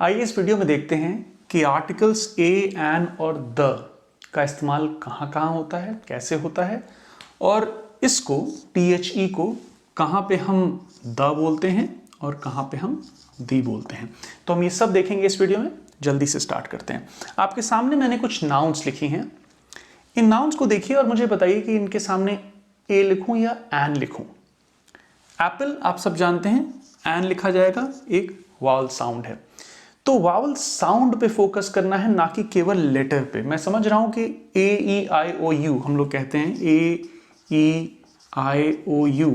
आइए इस वीडियो में देखते हैं कि आर्टिकल्स ए, एन और द का इस्तेमाल कहाँ कहाँ होता है, कैसे होता है, और इसको THE को कहाँ पे हम द बोलते हैं और कहाँ पे हम दी बोलते हैं। तो हम ये सब देखेंगे इस वीडियो में। जल्दी से स्टार्ट करते हैं। आपके सामने मैंने कुछ नाउन्स लिखी हैं। इन नाउन्स को देखिए और मुझे बताइए कि इनके सामने ए लिखूं या एन लिखूं। एप्पल आप सब जानते हैं, एन लिखा जाएगा, एक वावल साउंड है। तो वावल साउंड पे फोकस करना है, ना कि केवल लेटर पे। मैं समझ रहा हूं कि A-E-I-O-U हम लोग कहते हैं, A-E-I-O-U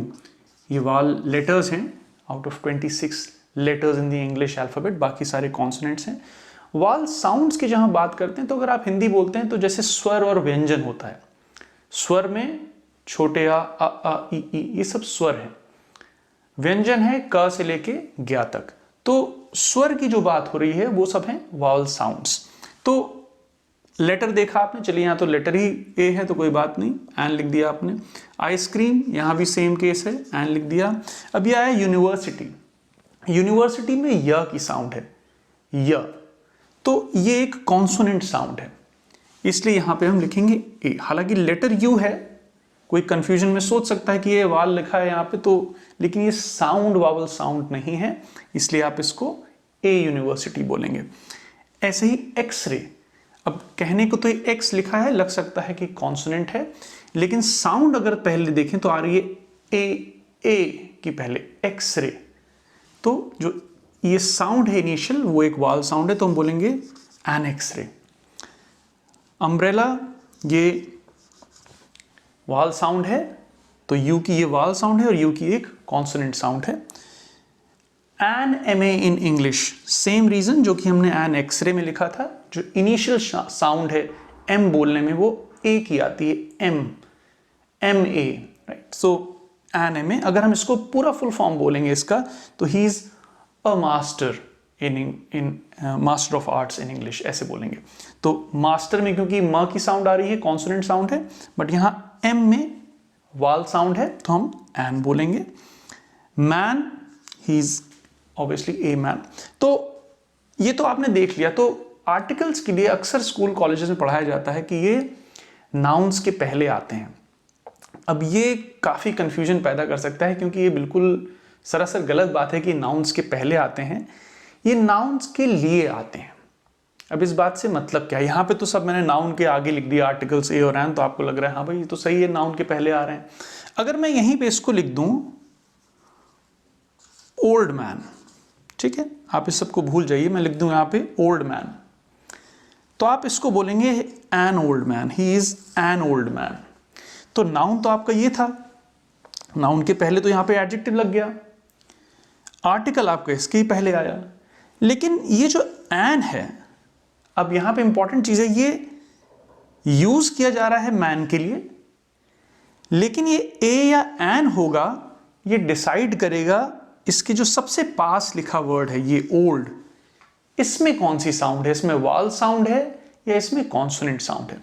ये वावल लेटर्स हैं out of 26 letters in the English alphabet, बाकी सारे कॉन्सोनेंट्स हैं। वावल साउंड्स की जहां बात करते हैं तो अगर आप हिंदी बोलते हैं तो जैसे स्वर और व्यंजन होता है, स्वर में छोटे आ ई ये सब स्वर है, व्यंजन है क से लेके ज्ञ तक। तो स्वर की जो बात हो रही है वो सब है वावल साउंड्स। तो लेटर देखा आपने, चलिए यहाँ तो लेटर ही ए है तो कोई बात नहीं, एन लिख दिया आपने। आइसक्रीम, यहाँ भी सेम केस है, एन लिख दिया। अब ये आया यूनिवर्सिटी। यूनिवर्सिटी में य की साउंड है, य, तो ये एक कॉन्सोनेंट साउंड है, इसलिए यहाँ पे हम लिखेंगे ए। हालांकि लेटर यू है, कोई कंफ्यूजन में सोच सकता है कि ये वाल लिखा है यहाँ पे, तो लेकिन ये साउंड वावल साउंड नहीं है, इसलिए आप इसको ए यूनिवर्सिटी बोलेंगे। ऐसे ही एक्सरे, अब कहने को तो ये एक्स लिखा है, लग सकता है कि कॉन्सोनेंट है, लेकिन साउंड अगर पहले देखें तो आ रही है ए की पहले, एक्सरे। तो जो ये साउंड है इनिशियल, वो एक वावल साउंड है, तो हम बोलेंगे एन एक्सरे। अम्ब्रेला, ये वावल साउंड है, तो यू की ये वावल साउंड है और यू की एक कॉन्सोनेंट साउंड है। An MA in English, same reason जो कि हमने एन एक्सरे में लिखा था, जो इनिशियल साउंड है एम बोलने में वो ए की आती है, एम, MA, राइट। सो एन MA, अगर हम इसको पूरा फुल फॉर्म बोलेंगे इसका, तो he is a master in master of arts in English, ऐसे बोलेंगे। तो मास्टर में क्योंकि म की साउंड आ रही है, कॉन्सोनेंट साउंड है, बट यहाँ एम में वाल साउंड है तो हम एन बोलेंगे। Man, he is obviously a man. तो ये तो आपने देख लिया। तो आर्टिकल्स के लिए अक्सर स्कूल कॉलेजेस में पढ़ाया जाता है कि ये नाउन्स के पहले आते हैं। अब ये काफ़ी कंफ्यूजन पैदा कर सकता है, क्योंकि ये बिल्कुल सरासर गलत बात है कि नाउन्स के पहले आते हैं, ये नाउन्स के लिए आते हैं। अब इस बात से मतलब क्या है, यहाँ पे तो सब मैंने नाउन के आगे लिख दिया आर्टिकल्स ए और एन, तो आपको लग रहा है हाँ भाई ये तो सही है, नाउन के पहले आ रहे हैं। अगर मैं यहीं पे इसको लिख दूं ओल्ड मैन, ठीक है, आप इस सबको भूल जाइए, मैं लिख दूं यहाँ पे ओल्ड मैन, तो आप इसको बोलेंगे N old man, he is an old man. तो नाउन तो आपका ये था, नाउन के पहले तो यहाँ पे एडजेक्टिव लग गया, आर्टिकल आपका इसके ही पहले आया। लेकिन ये जो एन है, अब यहां पे इंपॉर्टेंट चीज है, ये यूज किया जा रहा है मैन के लिए, लेकिन ये ए या एन होगा, ये डिसाइड करेगा इसके जो सबसे पास लिखा वर्ड है ये ओल्ड, इसमें कौन सी साउंड है, इसमें वावल साउंड है या इसमें कॉन्सोनेंट साउंड है।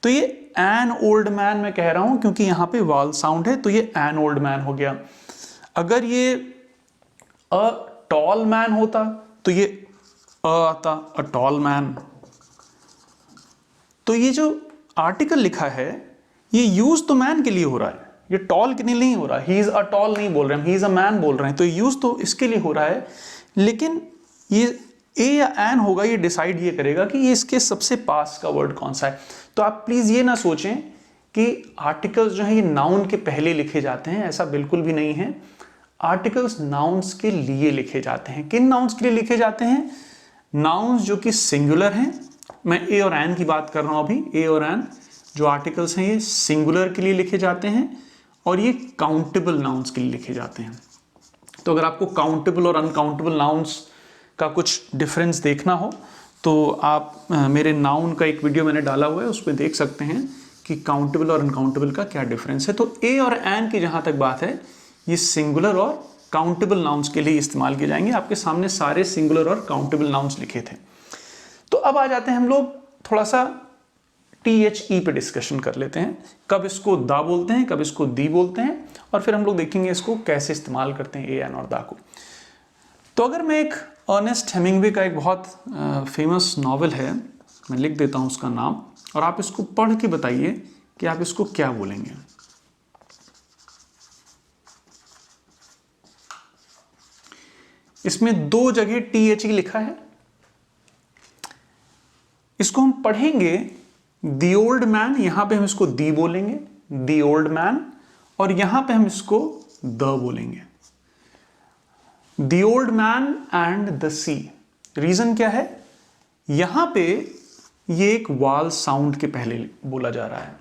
तो ये एन ओल्ड मैन मैं कह रहा हूं क्योंकि यहां पे वावल साउंड है, तो ये एन ओल्ड मैन हो गया। अगर ये अ टॉल मैन होता तो ये अ आता, अ टॉल मैन। तो ये जो आर्टिकल लिखा है ये यूज तो मैन के लिए हो रहा है, ये टॉल के लिए नहीं हो रहा, ही इज अ टॉल नहीं बोल रहे हैं, ही इज अ मैन बोल रहे हैं, तो यूज तो इसके लिए हो रहा है। लेकिन ये ए या एन होगा, ये डिसाइड ये करेगा कि ये इसके सबसे पास का वर्ड कौन सा है। तो आप प्लीज ये ना सोचें कि आर्टिकल्स जो है ये नाउन के पहले लिखे जाते हैं, ऐसा बिल्कुल भी नहीं है। आर्टिकल्स नाउन्स के लिए लिखे जाते हैं। किन नाउन्स के लिए लिखे जाते हैं? नाउन्स जो कि सिंगुलर हैं, मैं ए और एन की बात कर रहा हूं अभी, ए और एन जो आर्टिकल्स हैं ये सिंगुलर के लिए लिखे जाते हैं, और ये काउंटेबल नाउन्स के लिए लिखे जाते हैं। तो अगर आपको काउंटेबल और अनकाउंटेबल नाउन्स का कुछ डिफरेंस देखना हो तो आप मेरे नाउन का एक वीडियो मैंने डाला हुआ है, उसमें देख सकते हैं कि काउंटेबल और अनकाउंटेबल का क्या डिफरेंस है। तो ए और एन की जहां तक बात है, ये सिंगुलर और काउंटेबल नाउन्स के लिए इस्तेमाल किए जाएंगे। आपके सामने सारे सिंगुलर और काउंटेबल नाउन्स लिखे थे। तो अब आ जाते हैं हम लोग थोड़ा सा THE पे डिस्कशन कर लेते हैं, कब इसको दा बोलते हैं, कब इसको दी बोलते हैं, और फिर हम लोग देखेंगे इसको कैसे इस्तेमाल करते हैं ए एन और दा को। तो अगर मैं एक अर्नेस्ट हेमिंग्वे का एक बहुत फेमस नॉवल है, मैं लिख देता हूँ उसका नाम, और आप इसको पढ़ के बताइए कि आप इसको क्या बोलेंगे। इसमें 2 जगह THE लिखा है। इसको हम पढ़ेंगे दी ओल्ड मैन, यहां पे हम इसको दी बोलेंगे, दी ओल्ड मैन, और यहां पे हम इसको द बोलेंगे, the old man and the sea. Reason क्या है, यहां पे ये एक वाल साउंड के पहले बोला जा रहा है,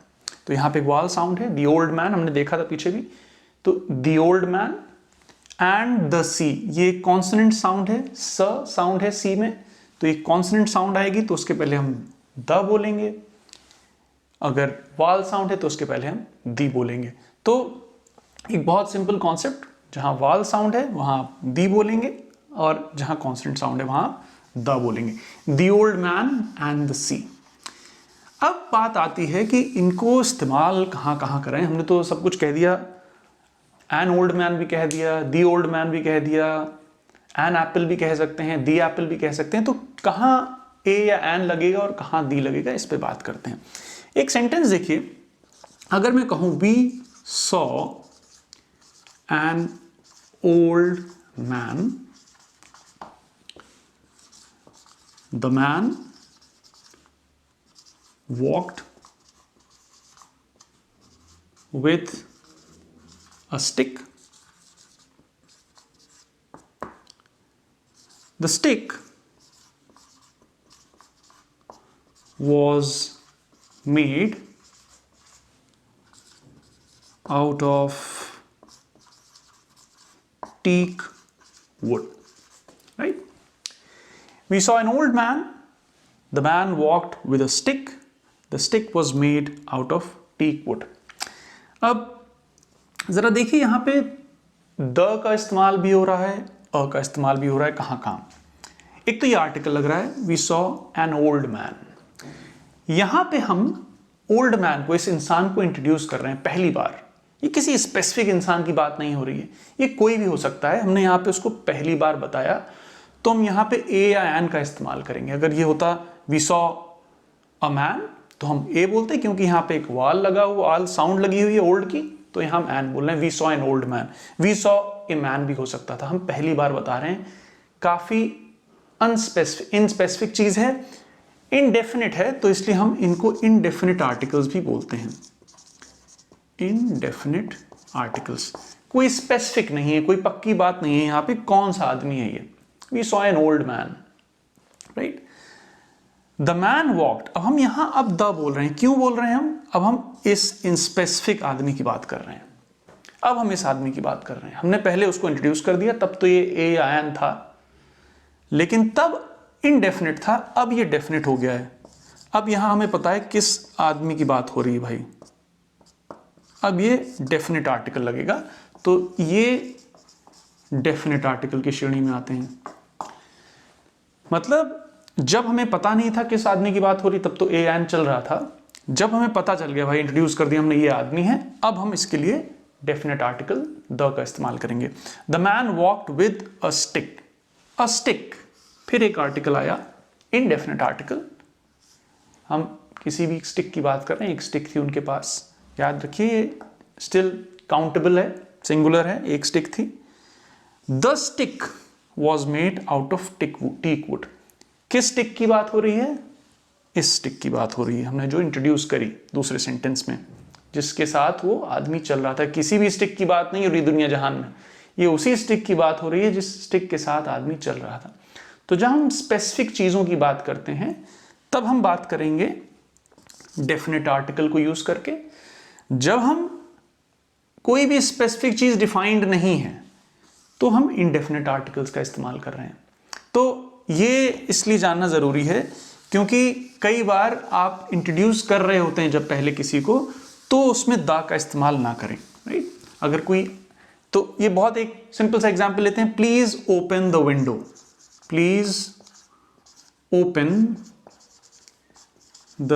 तो यहां पे एक वाल साउंड है, दी ओल्ड मैन हमने देखा था पीछे भी, तो the old man and the sea, ये कॉन्सोनेंट साउंड है, स साउंड है सी में, तो एक कॉन्सोनेंट साउंड आएगी तो उसके पहले हम द बोलेंगे, अगर वाल साउंड है तो उसके पहले हम दी बोलेंगे। तो एक बहुत सिंपल कॉन्सेप्ट, जहां वाल साउंड है वहां दी बोलेंगे, और जहां कॉन्सोनेंट साउंड है वहां द बोलेंगे। The old man and the sea. अब बात आती है कि इनको इस्तेमाल कहां कहां करें। हमने तो सब कुछ कह दिया, एन ओल्ड मैन भी कह दिया, दी ओल्ड मैन भी कह दिया, एन एप्पल भी कह सकते हैं, दी एप्पल भी कह सकते हैं, तो कहां ए या एन लगेगा और कहां दी लगेगा, इस पे बात करते हैं। एक सेंटेंस देखिए, अगर मैं कहूं we saw an old man, the man walked with a stick. The stick was made out of teak wood, right? We saw an old man. The man walked with a stick. The stick was made out of teak wood. अब जरा देखिए, यहां पे the का इस्तेमाल भी हो रहा है, अ का इस्तेमाल भी हो रहा है, कहां कहां। एक तो ये आर्टिकल लग रहा है, we saw an old man, यहां पे हम ओल्ड मैन को, इस इंसान को इंट्रोड्यूस कर रहे हैं पहली बार। ये किसी स्पेसिफिक इंसान की बात नहीं हो रही है, ये कोई भी हो सकता है। हमने यहां पे उसको पहली बार बताया, तो हम यहां पे ए या एन का इस्तेमाल करेंगे। अगर ये होता वी सॉ अ मैन, तो हम ए बोलते, क्योंकि यहां पे एक वाल लगा हुआ, वाल साउंड लगी हुई है ओल्ड की, तो यहां हम एन बोल रहे हैं। We saw an old man, we saw a man भी हो सकता था, हम पहली बार बता रहे हैं। काफी अनस्पेसिफिक, इनस्पेसिफिक चीज है, इनडेफिनिट है, तो इसलिए हम इनको इनडेफिनिट आर्टिकल्स भी बोलते हैं। इनडेफिनिट आर्टिकल्स, कोई स्पेसिफिक नहीं है, कोई पक्की बात नहीं है यहां पे कौन सा आदमी है ये। We saw an old man, right. The man walked, अब हम यहां अब द बोल रहे हैं, क्यों बोल रहे हैं हम? अब हम इस इनस्पेसिफिक आदमी की बात कर रहे हैं, अब हम इस आदमी की बात कर रहे हैं। हमने पहले उसको इंट्रोड्यूस कर दिया, तब तो ये ए या एन था, लेकिन तब इनडेफिनिट था, अब ये डेफिनिट हो गया है। अब यहां हमें पता है किस आदमी की बात हो रही है भाई, अब ये डेफिनिट आर्टिकल लगेगा, तो ये डेफिनिट आर्टिकल की श्रेणी में आते हैं। मतलब जब हमें पता नहीं था किस आदमी की बात हो रही, तब तो ए एन चल रहा था। जब हमें पता चल गया भाई, इंट्रोड्यूस कर दिया हमने, ये आदमी है, अब हम इसके लिए डेफिनेट आर्टिकल द का इस्तेमाल करेंगे। The man walked with a stick, a stick, फिर एक आर्टिकल आया, इनडेफिनेट आर्टिकल। हम किसी भी स्टिक की बात कर रहे हैं, एक स्टिक थी उनके पास, याद रखिए ये स्टिल काउंटेबल है, सिंगुलर है, एक स्टिक थी। The stick was made out of teak wood, किस स्टिक की बात हो रही है? इस स्टिक की बात हो रही है, हमने जो इंट्रोड्यूस करी दूसरे सेंटेंस में, जिसके साथ वो आदमी चल रहा था। किसी भी स्टिक की बात नहीं हो रही दुनिया जहान में, ये उसी स्टिक की बात हो रही है जिस स्टिक के साथ आदमी चल रहा था। तो जब हम स्पेसिफिक चीजों की बात करते हैं, तब हम बात करेंगे डेफिनेट आर्टिकल को यूज करके। जब हम कोई भी स्पेसिफिक चीज डिफाइंड नहीं है, तो हम इनडेफिनेट आर्टिकल्स का इस्तेमाल कर रहे हैं। तो ये इसलिए जानना जरूरी है, क्योंकि कई बार आप इंट्रोड्यूस कर रहे होते हैं जब पहले किसी को, तो उसमें द का इस्तेमाल ना करें, राइट। अगर कोई, तो ये बहुत एक सिंपल सा एग्जांपल लेते हैं, please open the window, please open the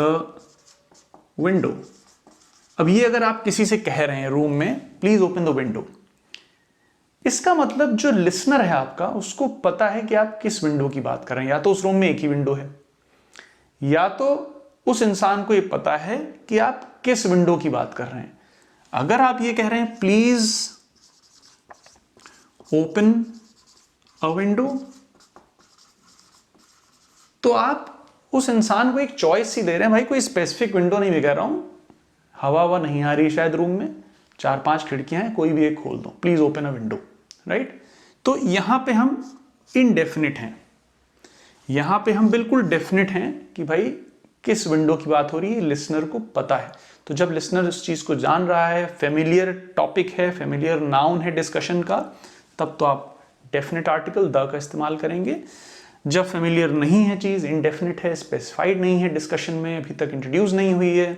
window. अब ये अगर आप किसी से कह रहे हैं रूम में, प्लीज ओपन द विंडो, इसका मतलब जो लिसनर है आपका, उसको पता है कि आप किस विंडो की बात कर रहे हैं। या तो उस रूम में एक ही विंडो है, या तो उस इंसान को ये पता है कि आप किस विंडो की बात कर रहे हैं। अगर आप ये कह रहे हैं प्लीज ओपन अ विंडो, तो आप उस इंसान को एक चॉइस ही दे रहे हैं, भाई कोई स्पेसिफिक विंडो नहीं मैं कह रहा हूं, हवा नहीं आ रही शायद रूम में, 4-5 खिड़कियां हैं, कोई भी एक खोल दो, please open a window, right. तो यहां पे हम इनडेफिनिट हैं, यहां पे हम बिल्कुल डेफिनिट हैं कि भाई किस विंडो की बात हो रही है, लिसनर को पता है। तो जब लिसनर उस चीज को जान रहा है, फेमिलियर टॉपिक है, फेमिलियर नाउन है डिस्कशन का, तब तो आप डेफिनेट आर्टिकल द का इस्तेमाल करेंगे। जब फेमिलियर नहीं है चीज, इनडेफिनिट है, स्पेसिफाइड नहीं है, डिस्कशन में अभी तक इंट्रोड्यूस नहीं हुई है,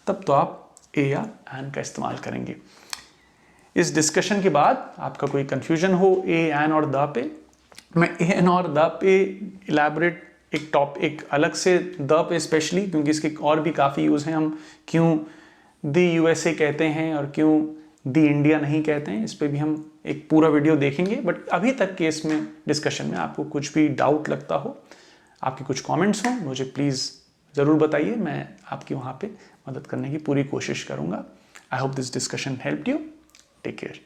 तब तो आप ए या एन का इस्तेमाल करेंगे। इस डिस्कशन के बाद आपका कोई कंफ्यूजन हो ए, एन और द पे, मैं ए, एन और द पे इलेबोरेट एक अलग से द पे स्पेशली, क्योंकि इसके और भी काफ़ी यूज़ हैं, हम क्यों दी यूएसए कहते हैं और क्यों दी इंडिया नहीं कहते हैं, इस पे भी हम एक पूरा वीडियो देखेंगे। बट अभी तक के इसमें डिस्कशन में आपको कुछ भी डाउट लगता हो, आपके कुछ कमेंट्स हों, मुझे प्लीज़ ज़रूर बताइए, मैं आपकी वहाँ पे मदद करने की पूरी कोशिश करूँगा। I hope this discussion helped you. Take care.